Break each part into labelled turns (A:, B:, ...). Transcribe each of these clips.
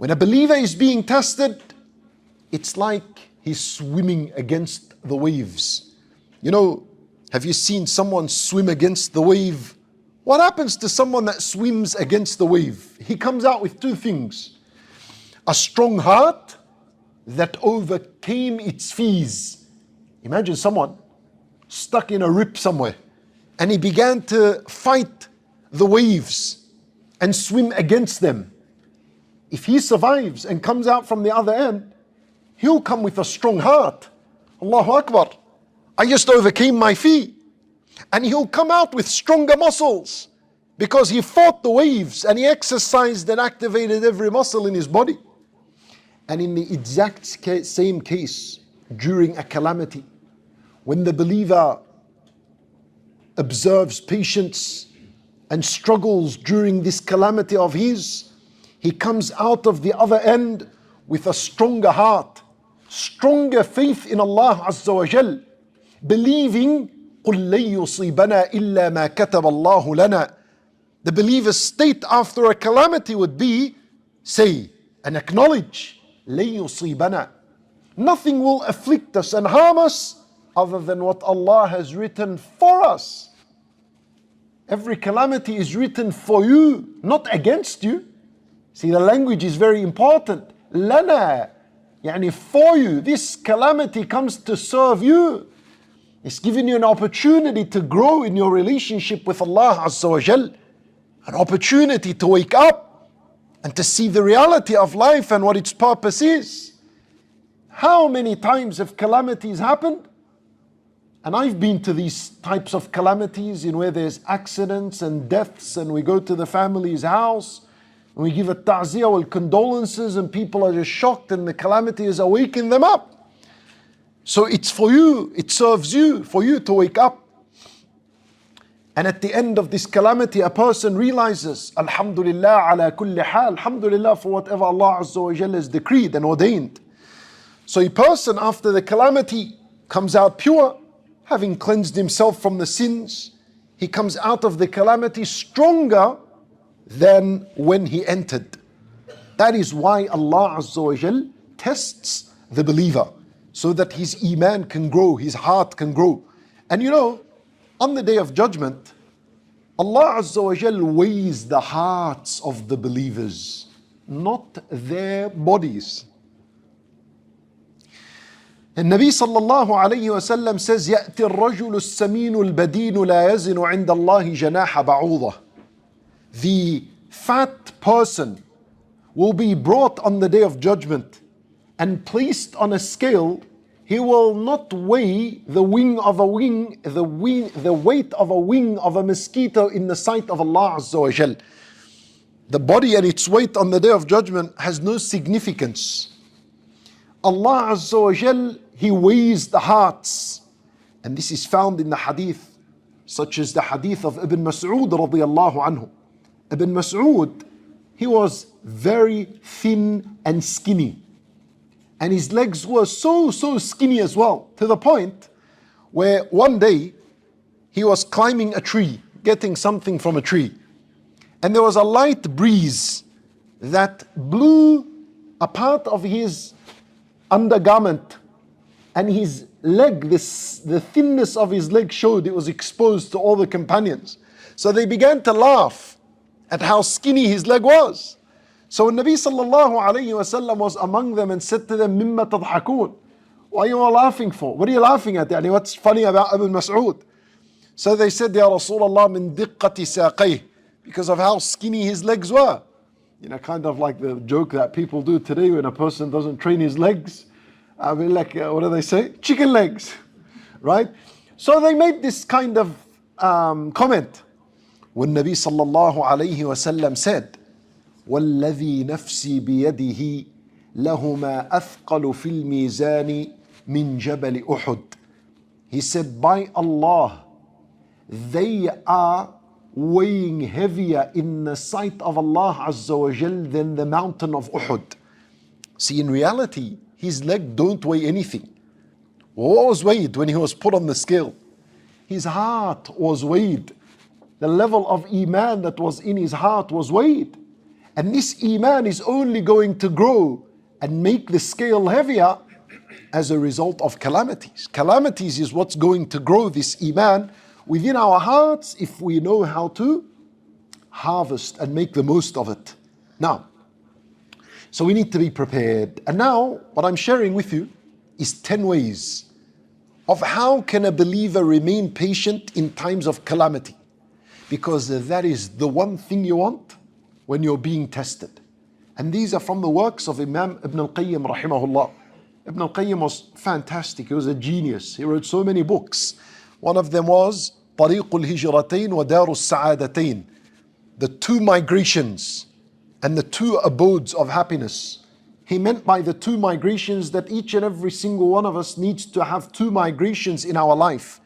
A: When a believer is being tested, it's like he's swimming against the waves. You know, have you seen someone swim against the wave? What happens to someone that swims against the wave? He comes out with two things: a strong heart that overcame its fears. Imagine someone stuck in a rip somewhere and he began to fight the waves and swim against them. If he survives and comes out from the other end, he'll come with a strong heart. Allahu Akbar. I just overcame my fear. And he'll come out with stronger muscles because he fought the waves and he exercised and activated every muscle in his body. And in the exact same case, during a calamity, when the believer observes patience and struggles during this calamity of his, he comes out of the other end with a stronger heart, stronger faith in Allah Azza wa Jal, believing قُلْ لَن يُصِيبَنَا إِلَّا مَا كَتَبَ اللَّهُ لَنَا. The believer's state after a calamity would be, say and acknowledge, لَن يُصِيبَنَا. Nothing will afflict us and harm us other than what Allah has written for us. Every calamity is written for you, not against you. See, the language is very important. لَنَا, يعني for you. This calamity comes to serve you. It's giving you an opportunity to grow in your relationship with Allah Azza wa Jal. An opportunity to wake up and to see the reality of life and what its purpose is. How many times have calamities happened? And I've been to these types of calamities in where there's accidents and deaths, and we go to the family's house and we give a ta'ziyah or condolences, and people are just shocked and the calamity is awakening them up. So it's for you, it serves you, for you to wake up. And at the end of this calamity, a person realizes, Alhamdulillah ala kulli hal, Alhamdulillah for whatever Allah Azza wa Jalla has decreed and ordained. So a person after the calamity comes out pure, having cleansed himself from the sins. He comes out of the calamity stronger than when he entered. That is why Allah Azza wa Jal tests the believer, so that his iman can grow, his heart can grow. And you know, on the Day of Judgment, Allah Azza wa Jal weighs the hearts of the believers, not their bodies. And Nabi sallallahu alayhi wa sallam says, يَأْتِ الرَّجُلُ السَّمِينُ الْبَدِينُ لَا يَزِنُ عِنْدَ اللَّهِ جَنَاحَ بَعُوضَةٍ. The fat person will be brought on the Day of Judgment and placed on a scale. He will not weigh the weight of a wing of a mosquito in the sight of Allah Azza wa Jal. The body and its weight on the Day of Judgment has no significance. Allah Azza wa Jal, He weighs the hearts. And this is found in the hadith, such as the hadith of Ibn Mas'ud radiyallahu anhu. Ibn Mas'ud, he was very thin and skinny. And his legs were so skinny as well, to the point where one day he was climbing a tree, getting something from a tree. And there was a light breeze that blew a part of his undergarment, and his leg, the thinness of his leg showed, it was exposed to all the companions. So they began to laugh at how skinny his leg was. So when Nabi sallallahu alayhi wa sallam was among them and said to them, "Mimma tadhakun?" What are you all laughing for? What are you laughing at? Yani, what's funny about Ibn Mas'ud? So they said, "Ya Rasulullah, min diqqati saqayh," because of how skinny his legs were. You know, kind of like the joke that people do today when a person doesn't train his legs. I mean, like, what do they say? Chicken legs, right? So they made this kind of comment. When Nabi sallallahu alayhi wa sallam said, وَالَّذِي نَفْسِي بِيَدِهِ لَهُمَا أَثْقَلُ فِي الْمِيزَانِ مِنْ جَبَلِ أُحُدٍ. He said, by Allah, they are weighing heavier in the sight of Allah Azza wa Jal than the mountain of Uhud. See, in reality, his leg don't weigh anything. What was weighed when he was put on the scale? His heart was weighed. The level of iman that was in his heart was weighed. And this iman is only going to grow and make the scale heavier as a result of calamities. Calamities is what's going to grow this iman within our hearts if we know how to harvest and make the most of it. Now, so we need to be prepared. And now, what I'm sharing with you is 10 ways of how can a believer remain patient in times of calamity. Because that is the one thing you want when you're being tested. And these are from the works of Imam Ibn al-Qayyim rahimahullah. Ibn al-Qayyim was fantastic. He was a genius. He wrote so many books. One of them was طريق الهجرتين ودار السعادتين. The two migrations and the two abodes of happiness. He meant by the two migrations that each and every single one of us needs to have two migrations in our life.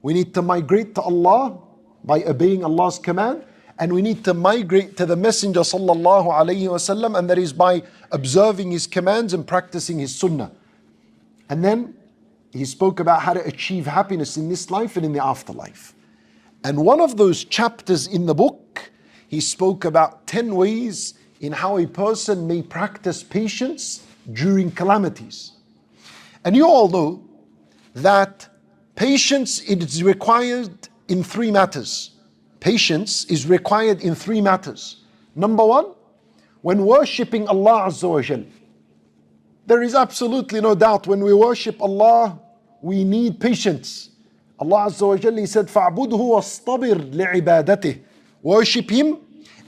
A: We need to migrate to Allah by obeying Allah's command, and we need to migrate to the Messenger sallallahu alaihi wasallam, and that is by observing his commands and practicing his sunnah. And then he spoke about how to achieve happiness in this life and in the afterlife. And one of those chapters in the book, he spoke about 10 ways in how a person may practice patience during calamities. And you all know that patience is required in 3 matters. Patience is required in 3 matters. Number 1, when worshipping Allah Azza wa Jal. There is absolutely no doubt when we worship Allah, we need patience. Allah Azza wa Jal, He said, فَاعْبُدْهُ وَاصْطَبِرْ لِعِبَادَتِهِ. Worship Him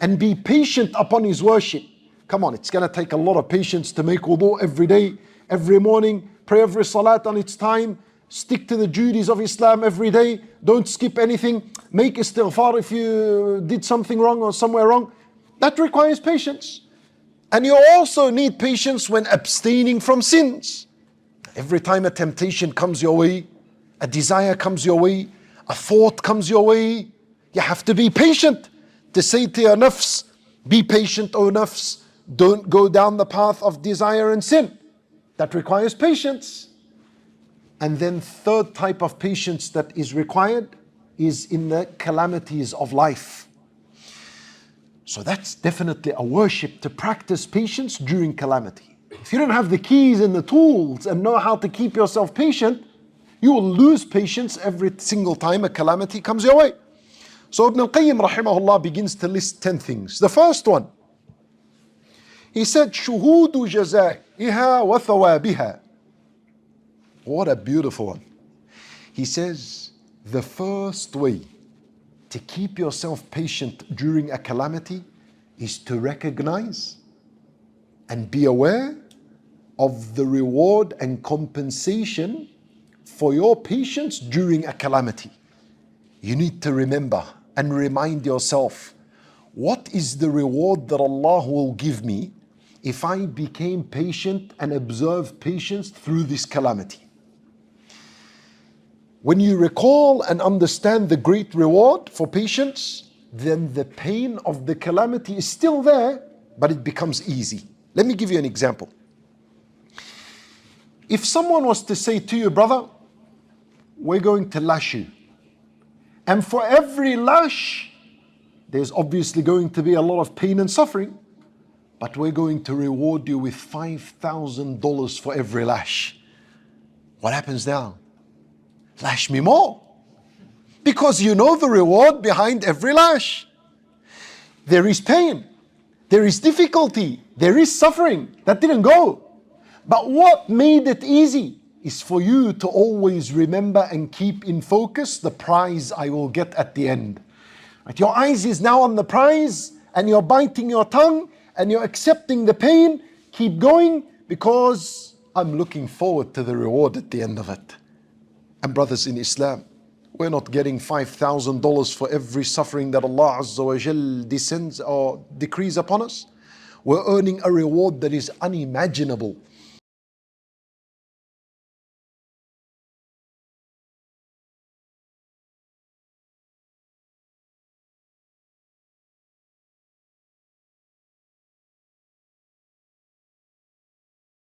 A: and be patient upon His worship. Come on, it's going to take a lot of patience to make wudu every day, every morning, pray every salat on its time, stick to the duties of Islam every day, don't skip anything, make istighfar if you did something wrong or somewhere wrong. That requires patience. And you also need patience when abstaining from sins. Every time a temptation comes your way, a desire comes your way, a thought comes your way, you have to be patient to say to your nafs, be patient, O nafs, don't go down the path of desire and sin. That requires patience. And then 3rd type of patience that is required is in the calamities of life. So that's definitely a worship, to practice patience during calamity. If you don't have the keys and the tools and know how to keep yourself patient, you will lose patience every single time a calamity comes your way. So Ibn al-Qayyim rahimahullah begins to list 10 things. The first one, he said, شُهُودُ جَزَائِهَا وَثَوَابِهَا. What a beautiful one. He says, the first way to keep yourself patient during a calamity is to recognize and be aware of the reward and compensation for your patience during a calamity. You need to remember and remind yourself, what is the reward that Allah will give me if I became patient and observed patience through this calamity? When you recall and understand the great reward for patience, then the pain of the calamity is still there, but it becomes easy. Let me give you an example. If someone was to say to you, brother, we're going to lash you, and for every lash, there's obviously going to be a lot of pain and suffering, but we're going to reward you with $5,000 for every lash. What happens now? Lash me more. Because you know the reward behind every lash. There is pain, there is difficulty, there is suffering. That didn't go. But what made it easy is for you to always remember and keep in focus the prize I will get at the end. Right? Your eyes is now on the prize, and you're biting your tongue and you're accepting the pain. Keep going, because I'm looking forward to the reward at the end of it. And brothers in Islam, we're not getting $5,000 for every suffering that Allah Azza wa Jal descends or decrees upon us. We're earning a reward that is unimaginable